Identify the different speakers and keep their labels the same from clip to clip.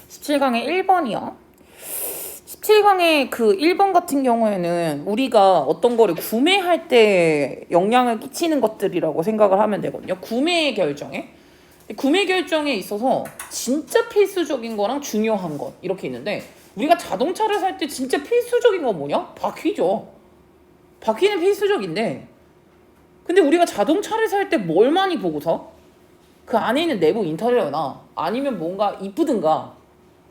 Speaker 1: 17강의 1번이요. 17강의 그 1번 같은 경우에는 우리가 어떤 거를 구매할 때 영향을 끼치는 것들이라고 생각을 하면 되거든요. 구매 결정에 있어서 진짜 필수적인 거랑 중요한 것 이렇게 있는데, 우리가 자동차를 살 때 진짜 필수적인 건 뭐냐? 바퀴죠. 바퀴는 필수적인데, 근데 우리가 자동차를 살 때 뭘 많이 보고 사? 그 안에 있는 내부 인테리어나 아니면 뭔가 이쁘든가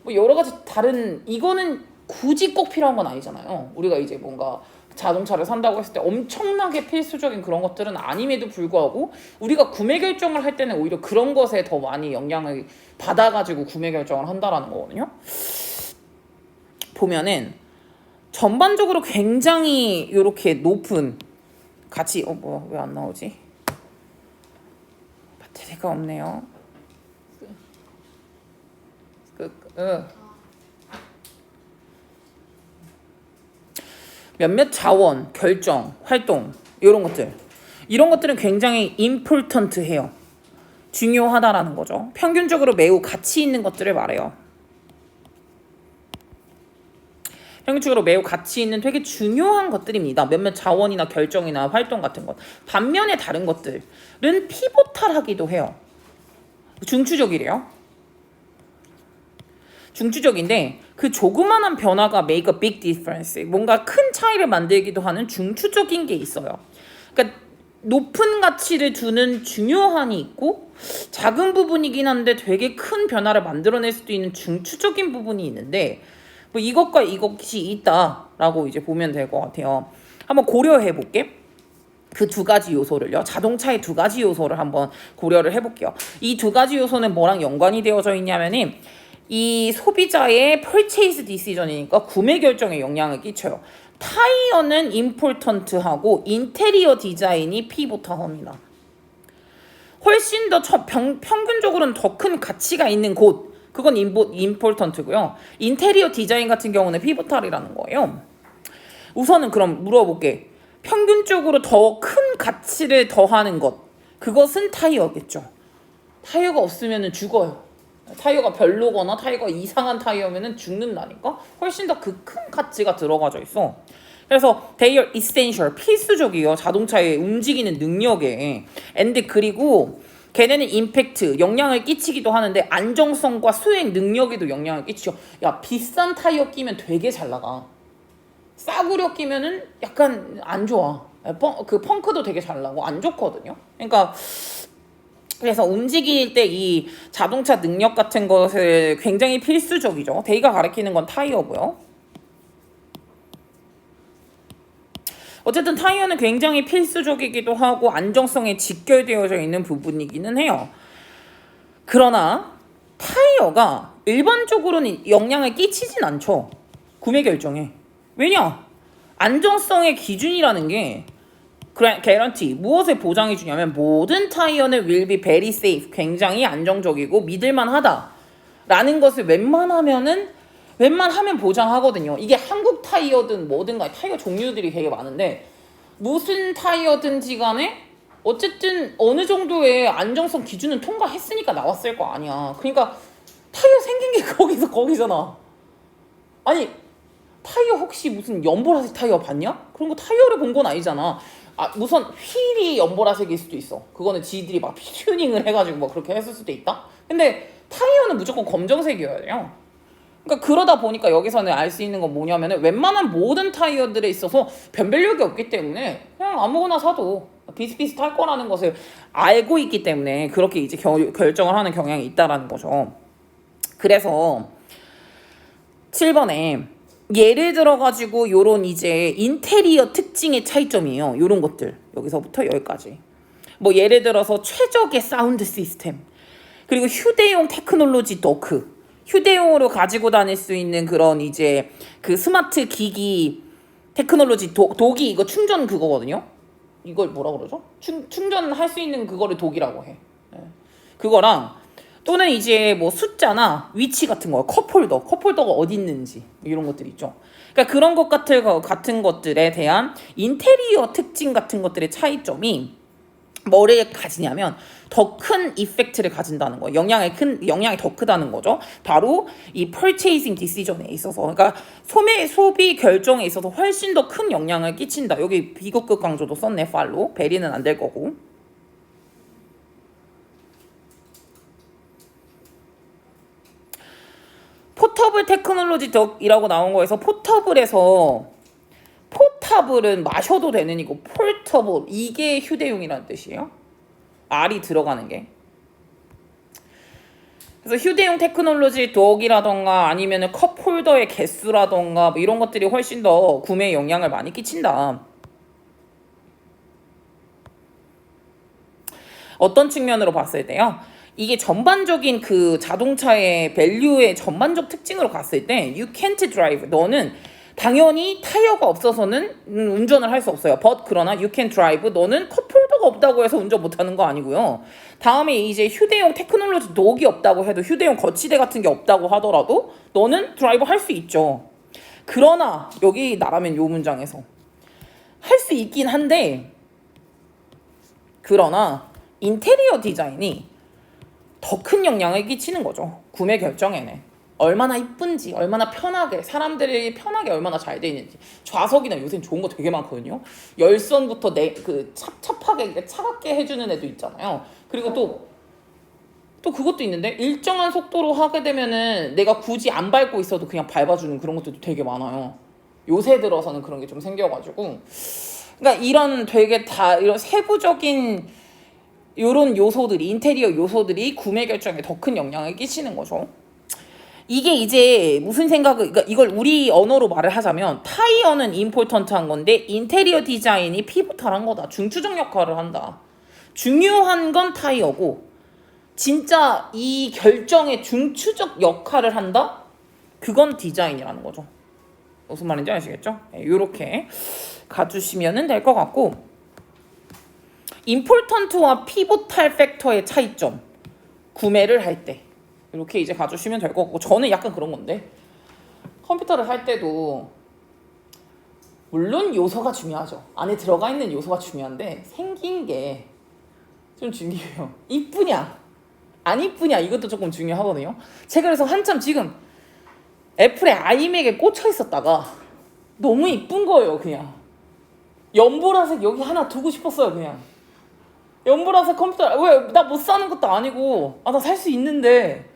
Speaker 1: 뭐 여러 가지 다른, 이거는 굳이 꼭 필요한 건 아니잖아요. 우리가 이제 뭔가 자동차를 산다고 했을 때 엄청나게 필수적인 그런 것들은 아님에도 불구하고 우리가 구매 결정을 할 때는 오히려 그런 것에 더 많이 영향을 받아가지고 구매 결정을 한다라는 거거든요. 보면은 전반적으로 굉장히 이렇게 높은 가치, 뭐야 왜 안 나오지? 배터리가 없네요. 몇몇 자원, 결정, 활동 이런 것들은 굉장히 important해요. 중요하다라는 거죠. 평균적으로 매우 가치 있는 것들을 말해요. 평균적으로 매우 가치 있는 되게 중요한 것들입니다. 몇몇 자원이나 결정이나 활동 같은 것. 반면에 다른 것들은 피보탈하기도 해요. 중추적이래요. 중추적인데 그 조그만한 변화가 make a big difference, 뭔가 큰 차이를 만들기도 하는 중추적인 게 있어요. 그러니까 높은 가치를 두는 중요한이 있고, 작은 부분이긴 한데 되게 큰 변화를 만들어낼 수도 있는 중추적인 부분이 있는데, 뭐 이것과 이것이 있다라고 이제 보면 될 것 같아요. 한번 고려해 볼게. 그 두 가지 요소를요. 자동차의 두 가지 요소를 한번 고려를 해볼게요. 이 두 가지 요소는 뭐랑 연관이 되어져 있냐면은 이 소비자의 purchase decision이니까 구매 결정에 영향을 끼쳐요. 타이어는 important하고 인테리어 디자인이 피보탈합니다. 훨씬 더 평균적으로는 더 큰 가치가 있는 곳, 그건 important고요. 인테리어 디자인 같은 경우는 피보탈이라는 거예요. 우선은 그럼 물어볼게. 평균적으로 더 큰 가치를 더하는 것, 그것은 타이어겠죠. 타이어가 없으면 죽어요. 타이어가 별로거나 타이어가 이상한 타이어면 죽는다니까? 훨씬 더 그 큰 가치가 들어가져 있어. 그래서 they are essential, 필수적이에요. 자동차의 움직이는 능력에. and 그리고 걔네는 임팩트, 영향을 끼치기도 하는데 안정성과 수행 능력에도 영향을 끼치죠. 야, 비싼 타이어 끼면 되게 잘 나가. 싸구려 끼면은 약간 안 좋아. 그 펑크도 되게 잘 나고 안 좋거든요. 그러니까 그래서 움직일 때 이 자동차 능력 같은 것을 굉장히 필수적이죠. 데이가 가리키는 건 타이어고요. 어쨌든 타이어는 굉장히 필수적이기도 하고 안정성에 직결되어져 있는 부분이기는 해요. 그러나 타이어가 일반적으로는 영향을 끼치진 않죠. 구매 결정에. 왜냐? 안정성의 기준이라는 게 guarantee, 무엇을 보장해 주냐면 모든 타이어는 will be very safe, 굉장히 안정적이고 믿을만하다 라는 것을 웬만하면 보장하거든요. 이게 한국 타이어든 뭐든 간에 타이어 종류들이 되게 많은데 무슨 타이어든지 간에 어쨌든 어느 정도의 안정성 기준은 통과했으니까 나왔을 거 아니야. 그러니까 타이어 생긴 게 거기잖아. 아니, 타이어 혹시 무슨 연보라색 타이어 봤냐? 그런 거 타이어를 본 건 아니잖아. 우선 휠이 연보라색일 수도 있어. 그거는 지들이 막 튜닝을 해가지고 뭐 그렇게 했을 수도 있다. 근데 타이어는 무조건 검정색이어야 돼요. 그러니까 그러다 보니까 여기서는 알 수 있는 건 뭐냐면은 웬만한 모든 타이어들에 있어서 변별력이 없기 때문에 그냥 아무거나 사도 비슷비슷할 거라는 것을 알고 있기 때문에 그렇게 이제 결정을 하는 경향이 있다라는 거죠. 그래서 7번에 예를 들어가지고 요런 이제 인테리어 특징의 차이점이에요. 요런 것들 여기서부터 여기까지. 뭐 예를 들어서 최적의 사운드 시스템, 그리고 휴대용 테크놀로지 도크, 휴대용으로 가지고 다닐 수 있는 그런 이제 그 스마트 기기 테크놀로지 독이, 이거 충전 그거거든요. 이걸 뭐라 그러죠? 충전할 수 있는 그거를 독이라고 해. 그거랑 또는 이제 뭐 숫자나 위치 같은 거, 컵홀더가 어디 있는지 이런 것들 있죠. 그러니까 그런 것 같은 것들에 대한 인테리어 특징 같은 것들의 차이점이 뭐를 가지냐면 더 큰 이펙트를 가진다는 거예요. 영향이 더 크다는 거죠. 바로 이 purchasing decision에 있어서, 그러니까 소비 결정에 있어서 훨씬 더 큰 영향을 끼친다. 여기 비극극 강조도 썼네. 팔로 베리는 안 될 거고. 포터블 테크놀로지적이라고 나온 거에서 포터블은 마셔도 되는 이고 폴터블 이게 휴대용이라는 뜻이에요. R이 들어가는 게. 그래서 휴대용 테크놀로지 독이라던가 아니면은 컵 홀더의 개수라던가 뭐 이런 것들이 훨씬 더 구매에 영향을 많이 끼친다. 어떤 측면으로 봤을 때요. 이게 전반적인 그 자동차의 밸류의 전반적 특징으로 갔을 때 you can't drive. 너는 당연히 타이어가 없어서는 운전을 할 수 없어요. But 그러나 you can drive. 너는 컵홀더가 없다고 해서 운전 못하는 거 아니고요. 다음에 이제 휴대용 테크놀로지 독이 없다고 해도 휴대용 거치대 같은 게 없다고 하더라도 너는 드라이브 할 수 있죠. 그러나 여기 나라면 요 문장에서 할 수 있긴 한데 그러나 인테리어 디자인이 더 큰 영향을 끼치는 거죠. 구매 결정에는. 얼마나 이쁜지, 얼마나 편하게, 사람들이 편하게 얼마나 잘 돼 있는지. 좌석이나 요새 좋은 거 되게 많거든요. 열선부터 찹찹하게 차갑게 해주는 애도 있잖아요. 그리고 또 그것도 있는데 일정한 속도로 하게 되면은 내가 굳이 안 밟고 있어도 그냥 밟아주는 그런 것들도 되게 많아요. 요새 들어서는 그런 게 좀 생겨가지고. 그러니까 이런 되게 다 이런 세부적인 이런 요소들이, 인테리어 요소들이 구매 결정에 더 큰 영향을 끼치는 거죠. 이게 이제 무슨 생각을, 그러니까 이걸 우리 언어로 말을 하자면 타이어는 임포턴트한 건데 인테리어 디자인이 피보탈한 거다. 중추적 역할을 한다. 중요한 건 타이어고 진짜 이 결정의 중추적 역할을 한다? 그건 디자인이라는 거죠. 무슨 말인지 아시겠죠? 이렇게 가주시면 될 것 같고, 임포턴트와 피보탈 팩터의 차이점, 구매를 할 때 이렇게 이제 가주시면 될 것 같고, 저는 약간 그런 건데 컴퓨터를 살 때도 물론 요소가 중요하죠. 안에 들어가 있는 요소가 중요한데 생긴 게 좀 중요해요. 이쁘냐 안 이쁘냐 이것도 조금 중요하거든요. 제가 그래서 한참 지금 애플의 아이맥에 꽂혀 있었다가 너무 이쁜 거예요. 그냥 연보라색 여기 하나 두고 싶었어요. 그냥 연보라색 컴퓨터, 왜 나 못 사는 것도 아니고 나 살 수 있는데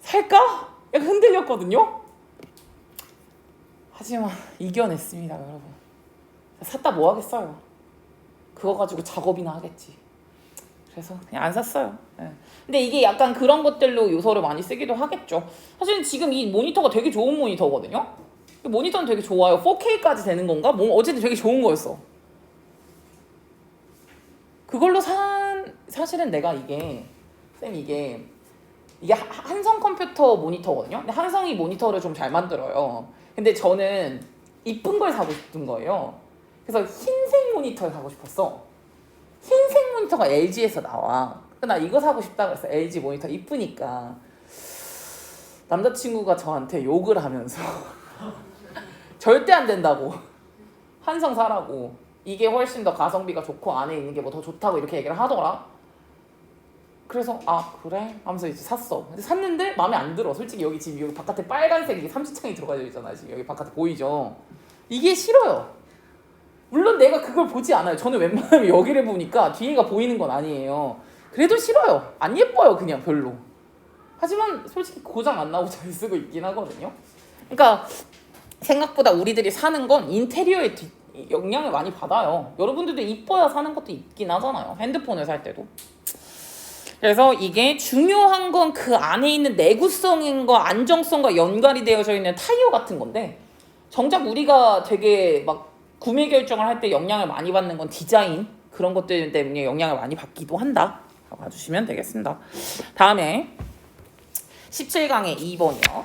Speaker 1: 살까? 약간 흔들렸거든요. 하지만 이겨냈습니다. 여러분, 샀다 뭐 하겠어요. 그거 가지고 작업이나 하겠지. 그래서 그냥 안 샀어요. 네. 근데 이게 약간 그런 것들로 요소를 많이 쓰기도 하겠죠. 사실 지금 이 모니터가 되게 좋은 모니터거든요. 모니터는 되게 좋아요. 4K까지 되는 건가? 어쨌든 되게 좋은 거였어. 그걸로 사실은 내가 이게 한성 컴퓨터 모니터거든요. 근데 한성이 모니터를 좀 잘 만들어요. 근데 저는 이쁜 걸 사고 싶은 거예요. 그래서 흰색 모니터를 사고 싶었어. 흰색 모니터가 LG에서 나와. 나 이거 사고 싶다 그래서 LG 모니터 이쁘니까 남자친구가 저한테 욕을 하면서 절대 안 된다고, 한성 사라고, 이게 훨씬 더 가성비가 좋고 안에 있는 게 뭐 더 좋다고 이렇게 얘기를 하더라. 그래서 그래? 하면서 이제 샀어. 근데 샀는데 마음에 안 들어. 솔직히 여기 지금 여기 바깥에 빨간색 이게 삼지창이 들어가 있잖아. 지금 여기 바깥에 보이죠? 이게 싫어요. 물론 내가 그걸 보지 않아요. 저는 웬만하면 여기를 보니까 뒤에가 보이는 건 아니에요. 그래도 싫어요. 안 예뻐요. 그냥 별로. 하지만 솔직히 고장 안 나고 잘 쓰고 있긴 하거든요. 그러니까 생각보다 우리들이 사는 건 인테리어에 영향을 많이 받아요. 여러분들도 이뻐야 사는 것도 있긴 하잖아요. 핸드폰을 살 때도. 그래서 이게 중요한 건 그 안에 있는 내구성과 안정성과 연관이 되어져 있는 타이어 같은 건데, 정작 우리가 되게 막 구매 결정을 할 때 영향을 많이 받는 건 디자인, 그런 것들 때문에 영향을 많이 받기도 한다. 봐주시면 되겠습니다. 다음에 17강의 2번이요.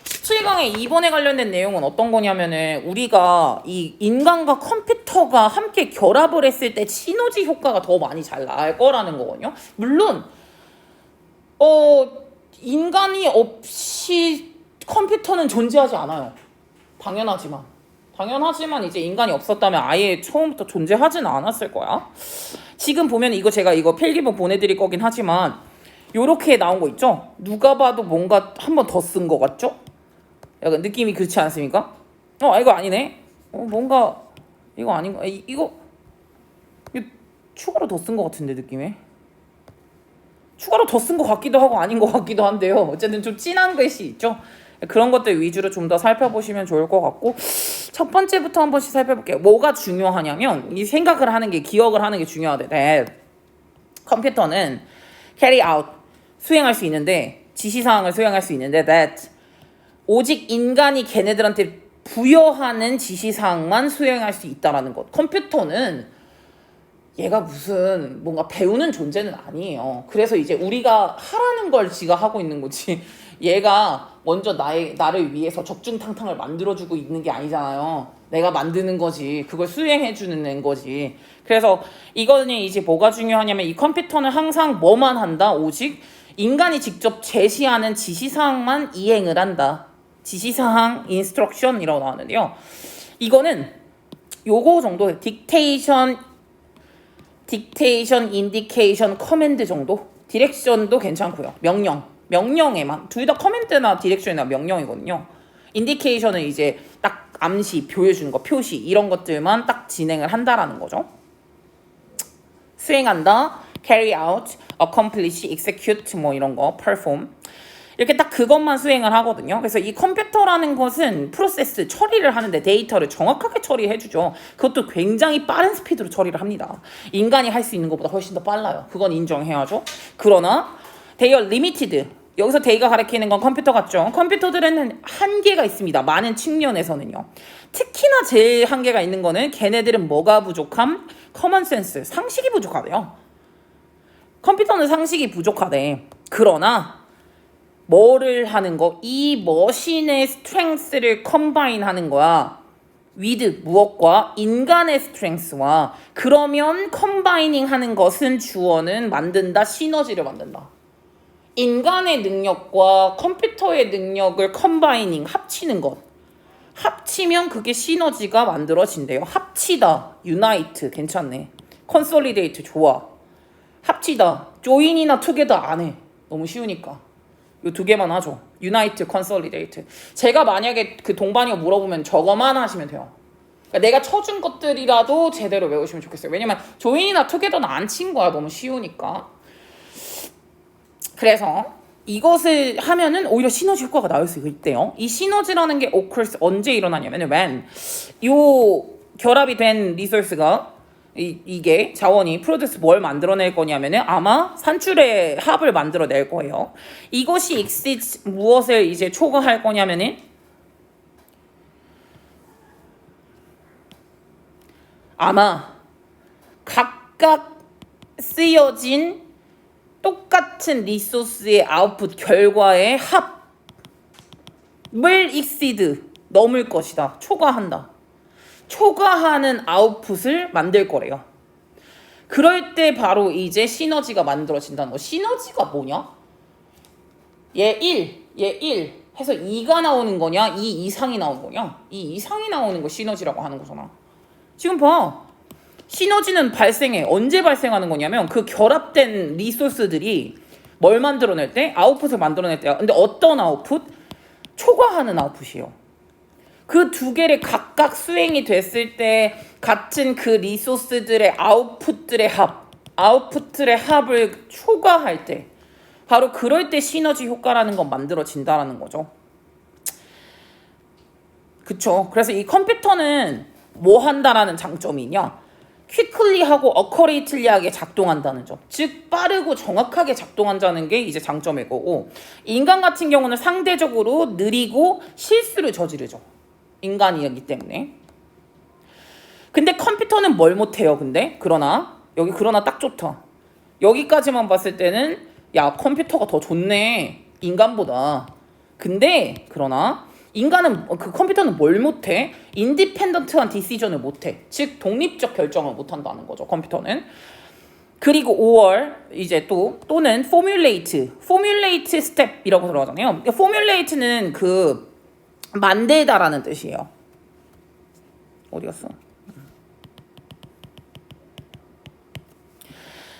Speaker 1: 17강의 2번에 관련된 내용은 어떤 거냐면은 우리가 이 인간과 컴퓨터가 함께 결합을 했을 때 시너지 효과가 더 많이 잘 날 거라는 거거든요. 물론 인간이 없이 컴퓨터는 존재하지 않아요. 당연하지만 당연하지만 이제 인간이 없었다면 아예 처음부터 존재하지는 않았을 거야. 지금 보면 이거 제가 이거 필기본 보내드릴 거긴 하지만 요렇게 나온 거 있죠? 누가 봐도 뭔가 한 번 더 쓴 거 같죠? 약간 느낌이 그렇지 않습니까? 이거 아니네. 뭔가 이거 아닌 거. 이거 추가로 더 쓴 거 같은데 느낌에. 추가로 더 쓴 거 같기도 하고 아닌 거 같기도 한데요. 어쨌든 좀 진한 글씨 있죠? 그런 것들 위주로 좀 더 살펴보시면 좋을 것 같고, 첫 번째부터 한 번씩 살펴볼게요. 뭐가 중요하냐면 이 생각을 하는 게, 기억을 하는 게 중요하대. 컴퓨터는 carry out, 수행할 수 있는데, 지시사항을 수행할 수 있는데 that 오직 인간이 걔네들한테 부여하는 지시사항만 수행할 수 있다라는 것. 컴퓨터는 얘가 무슨 뭔가 배우는 존재는 아니에요. 그래서 이제 우리가 하라는 걸 지가 하고 있는 거지. 얘가 먼저 나를 위해서 적중탕탕을 만들어주고 있는 게 아니잖아요. 내가 만드는 거지. 그걸 수행해주는 거지. 그래서 이거는 이제 뭐가 중요하냐면 이 컴퓨터는 항상 뭐만 한다? 오직 인간이 직접 제시하는 지시사항만 이행을 한다. 지시사항, 인스트럭션이라고 나왔는데요. 이거는 요거 정도, 딕테이션, 인디케이션, 커맨드 정도? 디렉션도 괜찮고요. 명령에만. 둘 다 커맨드나 디렉션이나 명령이거든요. 인디케이션은 이제 딱 암시, 보여주는 거, 표시 이런 것들만 딱 진행을 한다라는 거죠. 수행한다, carry out, accomplish, execute 뭐 이런 거, perform 이렇게 딱 그것만 수행을 하거든요. 그래서 이 컴퓨터라는 것은 프로세스, 처리를 하는데 데이터를 정확하게 처리해주죠. 그것도 굉장히 빠른 스피드로 처리를 합니다. 인간이 할 수 있는 것보다 훨씬 더 빨라요. 그건 인정해야죠. 그러나 they are limited. 여기서 they가 가리키는 건 컴퓨터 같죠. 컴퓨터들은 한계가 있습니다. 많은 측면에서는요. 특히나 제일 한계가 있는 거는 걔네들은 뭐가 부족함? 커먼 센스, 상식이 부족하대요. 컴퓨터는 상식이 부족하대. 그러나 뭐를 하는 거? 이 머신의 스트렝스를 컴바인 하는 거야. with 무엇과? 인간의 스트렝스와. 그러면 컴바이닝 하는 것은 주어는 만든다, 시너지를 만든다. 인간의 능력과 컴퓨터의 능력을 컴바이닝, 합치는 것. 합치면 그게 시너지가 만들어진대요. 합치다, unite 괜찮네. consolidate 좋아. 합치다, join이나 together 안 해. 너무 쉬우니까. 요 두 개만 하죠. unite, consolidate. 제가 만약에 그 동반이가 물어보면 저거만 하시면 돼요. 그러니까 내가 쳐준 것들이라도 제대로 외우시면 좋겠어요. 왜냐면 join이나 together는 안 친 거야. 너무 쉬우니까. 그래서 이것을 하면은 오히려 시너지 효과가 나올 수 있대요. 이 시너지라는 게 occurs 언제 일어나냐면 when 요 결합이 된 리소스가 이게 자원이 프로듀스 뭘 만들어낼 거냐면은 아마 산출의 합을 만들어낼 거예요. 이것이 exceeds 무엇을 이제 초과할 거냐면은 아마 각각 쓰여진 똑같은 리소스의 아웃풋 결과의 합을 exceed 넘을 것이다. 초과한다. 초과하는 아웃풋을 만들 거래요. 그럴 때 바로 이제 시너지가 만들어진다는 거. 시너지가 뭐냐? 얘 1 해서 2가 나오는 거냐? 2 이상이 나오는 거냐? 2 이상이 나오는 거 시너지라고 하는 거잖아. 지금 봐. 시너지는 발생해. 언제 발생하는 거냐면 그 결합된 리소스들이 뭘 만들어낼 때? 아웃풋을 만들어낼 때야. 근데 어떤 아웃풋? 초과하는 아웃풋이에요. 그 두 개를 각각 수행이 됐을 때 같은 그 리소스들의 아웃풋들의 합을 초과할 때 바로 그럴 때 시너지 효과라는 건 만들어진다라는 거죠. 그쵸? 그래서 이 컴퓨터는 뭐 한다라는 장점이냐? quickly 하고 accurately하게 작동한다는 점. 즉 빠르고 정확하게 작동한다는 게 이제 장점일 거고, 인간 같은 경우는 상대적으로 느리고 실수를 저지르죠. 인간이기 때문에. 근데 컴퓨터는 뭘 못해요. 근데 그러나 딱 좋다. 여기까지만 봤을 때는 야 컴퓨터가 더 좋네 인간보다. 근데 그러나 인간은 그 컴퓨터는 뭘 못해? 인디펜던트한 디시전을 못해. 즉 독립적 결정을 못한다는 거죠. 컴퓨터는. 그리고 5월 이제 또는 formulate step이라고 들어가잖아요. formulate는 그 만들다라는 뜻이에요. 어디 갔어?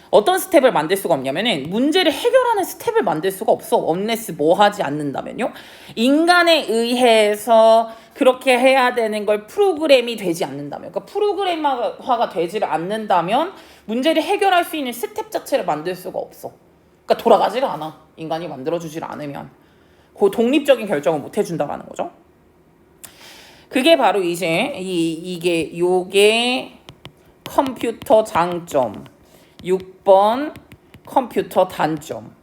Speaker 1: 어떤 스텝을 만들 수가 없냐면은 문제를 해결하는 스텝을 만들 수가 없어. unless 뭐 하지 않는다면요. 인간에 의해서 그렇게 해야 되는 걸 프로그램이 되지 않는다면, 그러니까 프로그램화가 되지를 않는다면 문제를 해결할 수 있는 스텝 자체를 만들 수가 없어. 그러니까 돌아가지를 않아. 인간이 만들어주질 않으면. 그 독립적인 결정을 못 해준다라는 거죠. 그게 바로 이제 요게 컴퓨터 장점. 6번 컴퓨터 단점.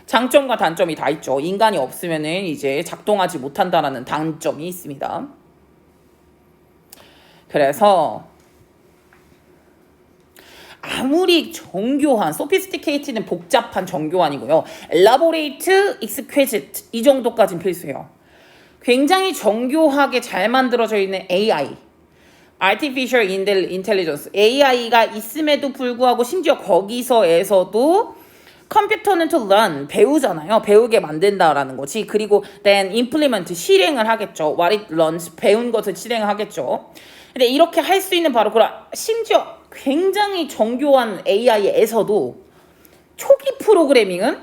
Speaker 1: 장점과 단점이 다 있죠. 인간이 없으면은 이제 작동하지 못한다라는 단점이 있습니다. 그래서 아무리 정교한, sophisticated는 복잡한 정교한이고요. elaborate, exquisite 이 정도까지는 필수예요. 굉장히 정교하게 잘 만들어져 있는 AI, Artificial Intelligence, AI가 있음에도 불구하고 심지어 거기서에서도 컴퓨터는 to learn, 배우잖아요. 배우게 만든다라는 거지. 그리고 then implement, 실행을 하겠죠. What it learns, 배운 것을 실행을 하겠죠. 근데 이렇게 할 수 있는 바로 그런 심지어 굉장히 정교한 AI에서도 초기 프로그래밍은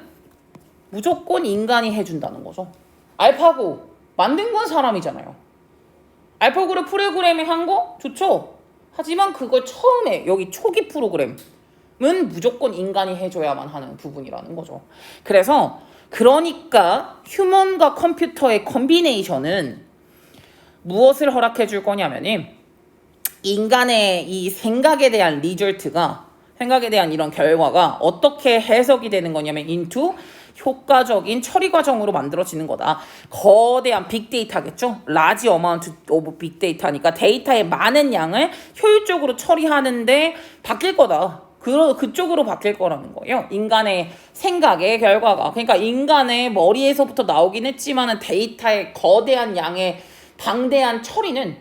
Speaker 1: 무조건 인간이 해준다는 거죠. 알파고 만든 건 사람이잖아요. 알파고를 프로그래밍 한 거 좋죠. 하지만 그걸 처음에 여기 초기 프로그램은 무조건 인간이 해줘야만 하는 부분이라는 거죠. 그러니까 휴먼과 컴퓨터의 컨비네이션은 무엇을 허락해 줄 거냐면은 인간의 이 생각에 대한 리절트가, 생각에 대한 이런 결과가 어떻게 해석이 되는 거냐면 into 효과적인 처리 과정으로 만들어지는 거다. 거대한 빅데이터겠죠. large amount of big data니까 데이터의 많은 양을 효율적으로 처리하는데 바뀔 거다. 그쪽으로 바뀔 거라는 거예요. 인간의 생각의 결과가. 그러니까 인간의 머리에서부터 나오긴 했지만은 데이터의 거대한 양의 방대한 처리는,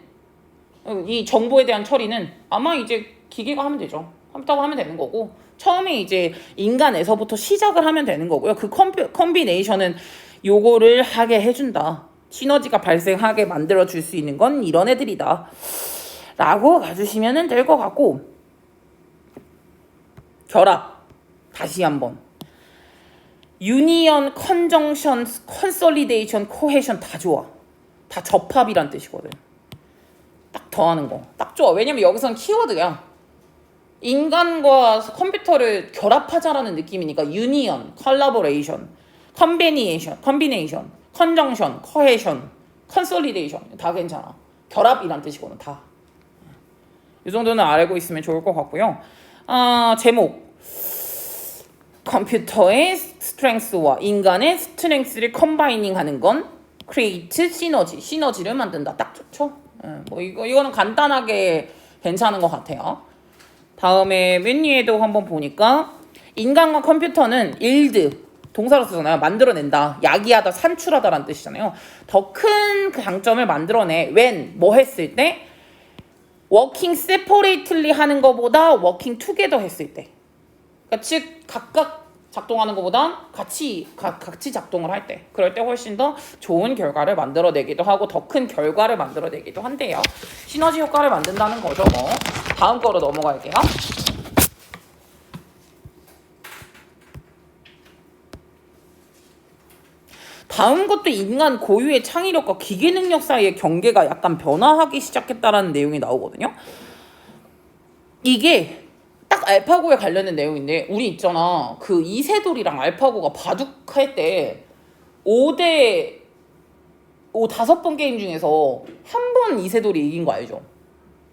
Speaker 1: 이 정보에 대한 처리는 아마 이제 기계가 하면 되죠. 컴퓨터가 하면 되는 거고, 처음에 이제 인간에서부터 시작을 하면 되는 거고요. 그 컨비네이션은 요거를 하게 해준다. 시너지가 발생하게 만들어줄 수 있는 건 이런 애들이다 라고 가주시면 될 것 같고, 결합 다시 한번 유니언, 컨정션, 컨솔리데이션, 코헤션 다 좋아. 다 접합이란 뜻이거든. 딱 더하는 거 딱 좋아. 왜냐면 여기선 키워드야. 인간과 컴퓨터를 결합하자라는 느낌이니까 유니언, 컬라보레이션, 컨비네이션, 컨정션, 코헤션, 컨솔리데이션 다 괜찮아. 결합이란 뜻이거든. 다. 이 정도는 알고 있으면 좋을 것 같고요. 제목 컴퓨터의 스트렝스와 인간의 스트렝스를 컴바이닝 하는 건 create 시너지를 만든다. 딱 좋죠. 뭐 이거는 간단하게 괜찮은 것 같아요. 다음에 맨 위에도 한번 보니까 인간과 컴퓨터는 일드 동사로 쓰잖아요. 만들어낸다, 야기하다, 산출하다라는 뜻이잖아요. 더 큰 장점을 만들어내. when 뭐 했을 때, working separately 하는 것보다 working together 했을 때. 그러니까 즉 각각 작동하는 것보다 같이 작동을 할 때, 그럴 때 훨씬 더 좋은 결과를 만들어내기도 하고 더 큰 결과를 만들어내기도 한대요. 시너지 효과를 만든다는 거죠. 뭐 다음 거로 넘어갈게요. 다음 것도 인간 고유의 창의력과 기계 능력 사이의 경계가 약간 변화하기 시작했다라는 내용이 나오거든요. 이게 딱 알파고에 관련된 내용인데, 우리 있잖아, 그 이세돌이랑 알파고가 바둑할 때 5번 게임 중에서 한 번 이세돌이 이긴 거 알죠?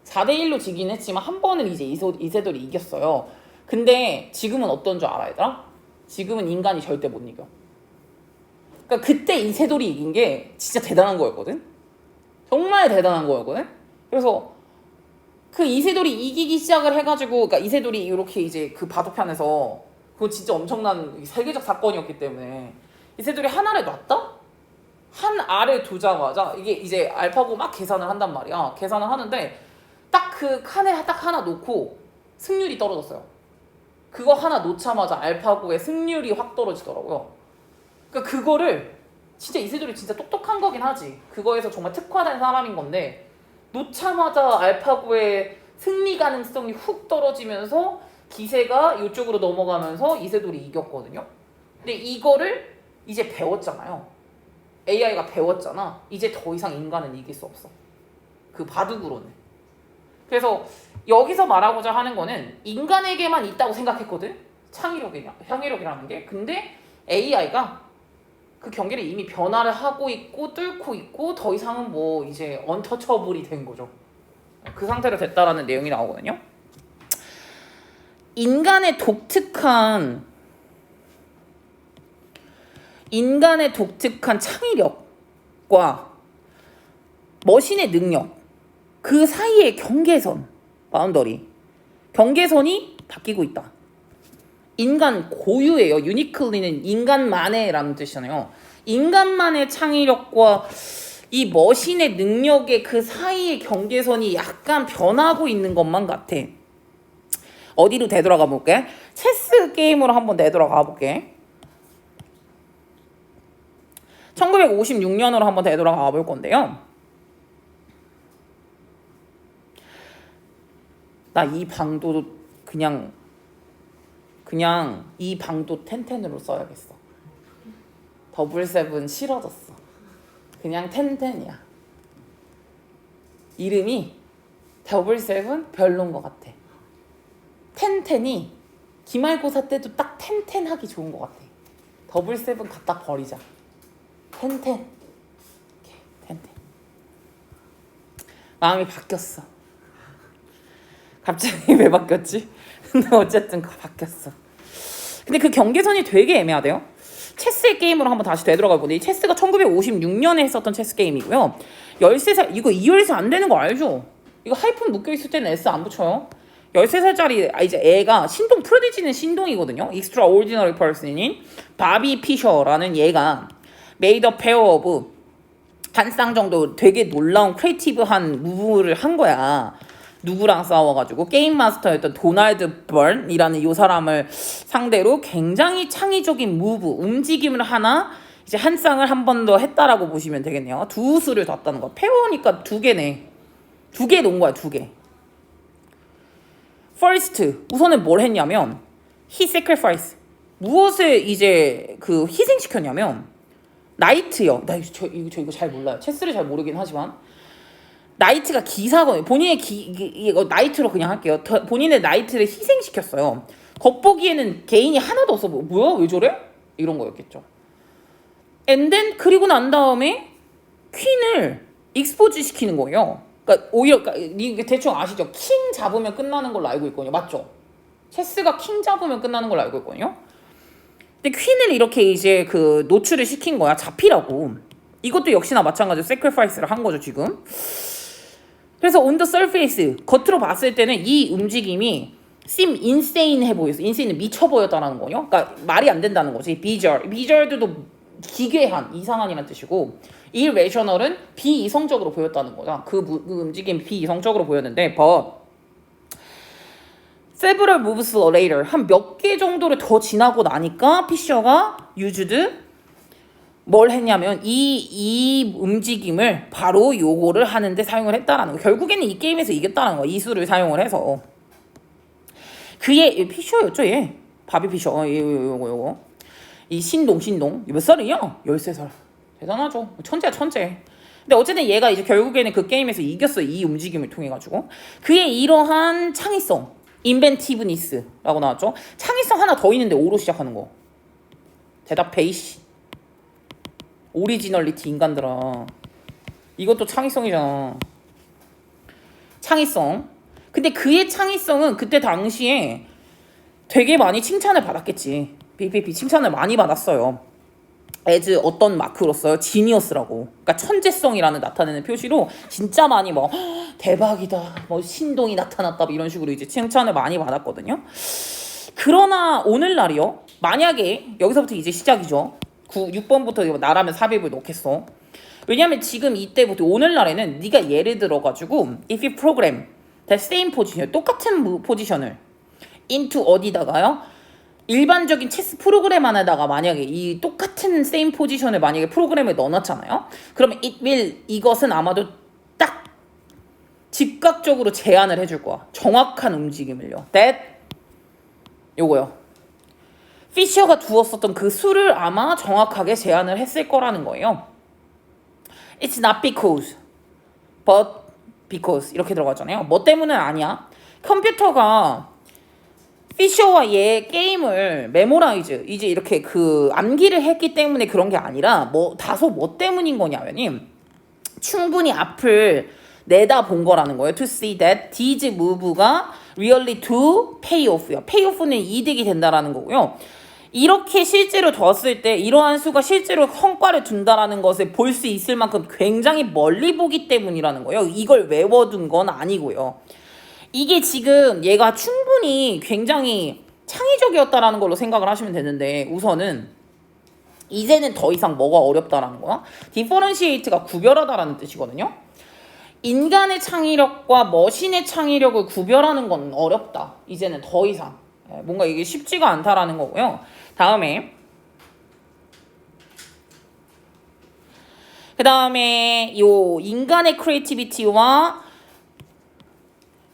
Speaker 1: 4대1로 지긴 했지만 한 번은 이제 이세돌이 이겼어요. 근데 지금은 어떤 줄 알아, 얘들아? 지금은 인간이 절대 못 이겨. 그러니까 그때 이세돌이 이긴 게 진짜 대단한 거였거든? 정말 대단한 거였거든? 그래서 그 이세돌이 이기기 시작을 해가지고, 그러니까 이세돌이 이렇게 이제 그 바둑판에서, 그거 진짜 엄청난 세계적 사건이었기 때문에 이세돌이 한 알을 놨다? 한 알을 두자마자 이게 이제 알파고 막 계산을 한단 말이야. 계산을 하는데 딱 그 칸에 딱 하나 놓고 승률이 떨어졌어요. 그거 하나 놓자마자 알파고의 승률이 확 떨어지더라고요. 그러니까 그거를 진짜 이세돌이 진짜 똑똑한 거긴 하지. 그거에서 정말 특화된 사람인 건데, 놓자마자 알파고의 승리 가능성이 훅 떨어지면서 기세가 이쪽으로 넘어가면서 이세돌이 이겼거든요. 근데 이거를 이제 배웠잖아요. AI가 배웠잖아. 이제 더 이상 인간은 이길 수 없어. 그 바둑으로는. 그래서 여기서 말하고자 하는 거는 인간에게만 있다고 생각했거든. 창의력이라는 게. 근데 AI가 그 경기를 이미 변화를 하고 있고 뚫고 있고 더 이상은 뭐 이제 언터처블이 된 거죠. 그 상태로 됐다라는 내용이 나오거든요. 인간의 독특한 창의력과 머신의 능력 그 사이의 경계선이 바뀌고 있다. 인간 고유예요. 유니클리는 인간만의라는 뜻이잖아요. 인간만의 창의력과 이 머신의 능력의 그 사이의 경계선이 약간 변하고 있는 것만 같아. 어디로 되돌아가 볼게? 체스 게임으로 한번 되돌아가 볼게. 1956년으로 한번 되돌아가 볼 건데요. 나 이 방도 그냥 이 방도 텐텐으로 써야겠어. 더블 세븐 싫어졌어. 그냥 텐텐이야. 이름이 더블 세븐 별론 것 같아. 텐텐이 기말고사 때도 딱 텐텐하기 좋은 것 같아. 더블 세븐 갖다 버리자. 텐텐. 텐텐. 마음이 바뀌었어. 갑자기 왜 바뀌었지? 근데 어쨌든 바뀌었어. 근데 그 경계선이 되게 애매하대요. 체스의 게임으로 한번 다시 되돌아가 보는데 이 체스가 1956년에 했었던 체스 게임이고요. 13살 이거 2열에서 안 되는 거 알죠? 이거 하이픈 묶여있을 때는 S 안 붙여요. 13살짜리 이제 애가 신동 프로디지는 신동이거든요. Extraordinary Person인 바비 피셔라는 얘가 Made a pair of 한 쌍 정도 되게 놀라운 크리에이티브한 무브를 한 거야. 누구랑 싸워가지고 게임 마스터였던 도널드 번이라는 이 사람을 상대로 굉장히 창의적인 무브 움직임을 하나 이제 한 쌍을 한 번 더 했다라고 보시면 되겠네요. 두 수를 뒀다는 거. 페어니까 두 개네. 두 개 놓은 거야. 두 개. First 우선은 뭘 했냐면 he sacrifice 무엇을 이제 그 희생시켰냐면 나이트요. 나 이거 잘 몰라요. 체스를 잘 모르긴 하지만 나이트가 기사거든요. 본인의 이거 나이트로 그냥 할게요. 본인의 나이트를 희생시켰어요. 겉보기에는 개인이 하나도 없어 보여. 뭐야? 왜 저래? 이런 거였겠죠. And then 그리고 난 다음에 퀸을 익스포즈 시키는 거예요. 그러니까 오히려 이게 대충 아시죠? 킹 잡으면 끝나는 걸로 알고 있거든요. 맞죠? 체스가 킹 잡으면 끝나는 걸로 알고 있거든요. 근데 퀸을 이렇게 이제 그 노출을 시킨 거야. 잡히라고. 이것도 역시나 마찬가지로 sacrifice를 한 거죠, 지금. 그래서 on the surface 겉으로 봤을 때는 이 움직임이 seem insane해 보였어. insane는 미쳐 보였다는 거요. 그러니까 말이 안 된다는 거지. bizarre도 기괴한, 이상한이란 뜻이고 irrational은 비이성적으로 보였다는 거죠. 그 움직임이 비이성적으로 보였는데 but several moves later 한 몇 개 정도를 더 지나고 나니까 피셔가 used 뭘 했냐면 이 움직임을 바로 요거를 하는데 사용을 했다라는 거. 결국에는 이 게임에서 이겼다는 거. 이 수를 사용을 해서 그의 피셔였죠, 얘. 바비 피셔. 요거. 이 신동 몇 살이야? 13살. 대단하죠. 천재야, 천재. 근데 어쨌든 얘가 이제 결국에는 그 게임에서 이겼어. 이 움직임을 통해 가지고. 그의 이러한 창의성, 인벤티브니스라고 나왔죠. 창의성 하나 더 있는데 O로 시작하는 거. 대답해 이씨. 오리지널리티 인간들아. 이것도 창의성이잖아. 창의성. 근데 그의 창의성은 그때 당시에 되게 많이 칭찬을 받았겠지. BPP 칭찬을 많이 받았어요. as 어떤 마크로서요? 지니어스라고. 그러니까 천재성이라는 나타내는 표시로 진짜 많이 뭐 대박이다. 뭐 신동이 나타났다. 이런 식으로 이제 칭찬을 많이 받았거든요. 그러나 오늘날이요. 만약에 여기서부터 이제 시작이죠. 6번부터 나라면 삽입을 넣겠어. 왜냐면 지금 이때부터 오늘날에는 네가 예를 들어가지고 if you program that same position 똑같은 포지션을 into 어디다가요? 일반적인 체스 프로그램 안에다가 만약에 이 똑같은 same 포지션을 만약에 프로그램에 넣어놨잖아요. 그러면 이것은 아마도 딱 즉각적으로 제한을 해줄 거야. 정확한 움직임을요. That 요거요. 피셔가 두었었던 그 수를 아마 정확하게 제한을 했을 거라는 거예요. It's not because, but because 이렇게 들어가잖아요. 뭐 때문은 아니야. 컴퓨터가 피셔와 얘 게임을 메모라이즈 이제 이렇게 그 암기를 했기 때문에 그런 게 아니라 뭐 다소 뭐 때문인 거냐면이 충분히 앞을 내다본 거라는 거예요. To see that these move가 really to pay off요. pay off는 이득이 된다라는 거고요. 이렇게 실제로 뒀을 때 이러한 수가 실제로 성과를 둔다라는 것을 볼 수 있을 만큼 굉장히 멀리 보기 때문이라는 거예요. 이걸 외워둔 건 아니고요. 이게 지금 얘가 충분히 굉장히 창의적이었다라는 걸로 생각을 하시면 되는데 우선은 이제는 더 이상 뭐가 어렵다라는 거야? differentiate가 구별하다라는 뜻이거든요. 인간의 창의력과 머신의 창의력을 구별하는 건 어렵다. 이제는 더 이상 뭔가 이게 쉽지가 않다라는 거고요. 다음에 요 인간의 크리에이티비티와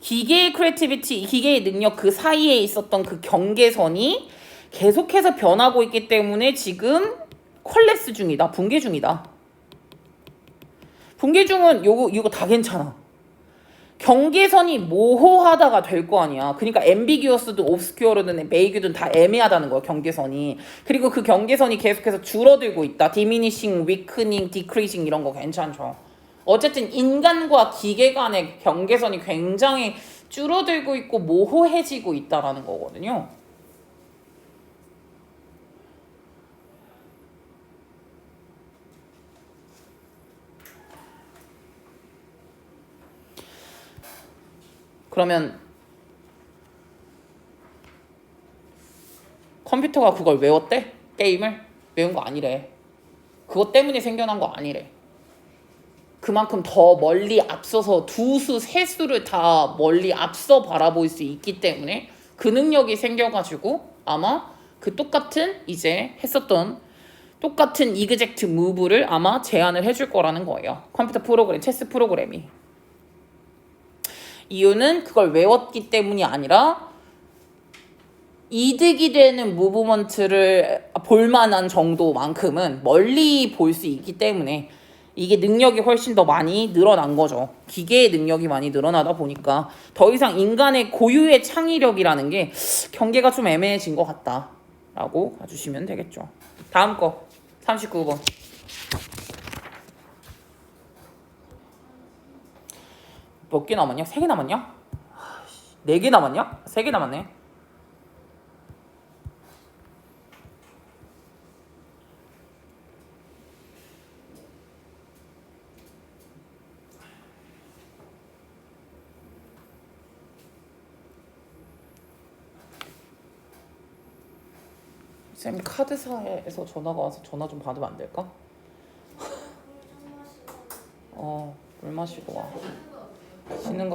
Speaker 1: 기계의 크리에이티비티, 기계의 능력 그 사이에 있었던 그 경계선이 계속해서 변하고 있기 때문에 지금 콜랩스 중이다. 붕괴 중이다. 붕괴 중은 이거 다 괜찮아. 경계선이 모호하다가 될 거 아니야. 그러니까 ambiguous든 obscure든 vague든 다 애매하다는 거야. 경계선이. 그리고 그 경계선이 계속해서 줄어들고 있다. diminishing, weakening, decreasing 이런 거 괜찮죠. 어쨌든 인간과 기계 간의 경계선이 굉장히 줄어들고 있고 모호해지고 있다라는 거거든요. 그러면 컴퓨터가 그걸 외웠대? 게임을? 외운 거 아니래. 그것 때문에 생겨난 거 아니래. 그만큼 더 멀리 앞서서 두 수, 세 수를 다 멀리 앞서 바라볼 수 있기 때문에 그 능력이 생겨가지고 아마 그 똑같은 이제 했었던 똑같은 이그젝트 무브를 아마 제안을 해줄 거라는 거예요. 컴퓨터 프로그램, 체스 프로그램이. 이유는 그걸 외웠기 때문이 아니라 이득이 되는 무브먼트를 볼만한 정도만큼은 멀리 볼 수 있기 때문에 이게 능력이 훨씬 더 많이 늘어난 거죠. 기계의 능력이 많이 늘어나다 보니까 더 이상 인간의 고유의 창의력이라는 게 경계가 좀 애매해진 것 같다라고 봐주시면 되겠죠. 다음 거 39번. 몇 개 남았냐? 3개 남았냐? 4개 남았냐? 3개 남았네. 쌤 카드사에서 전화가 와서 전화 좀 받으면 안 될까? 물 마시고 와. 쉬는 거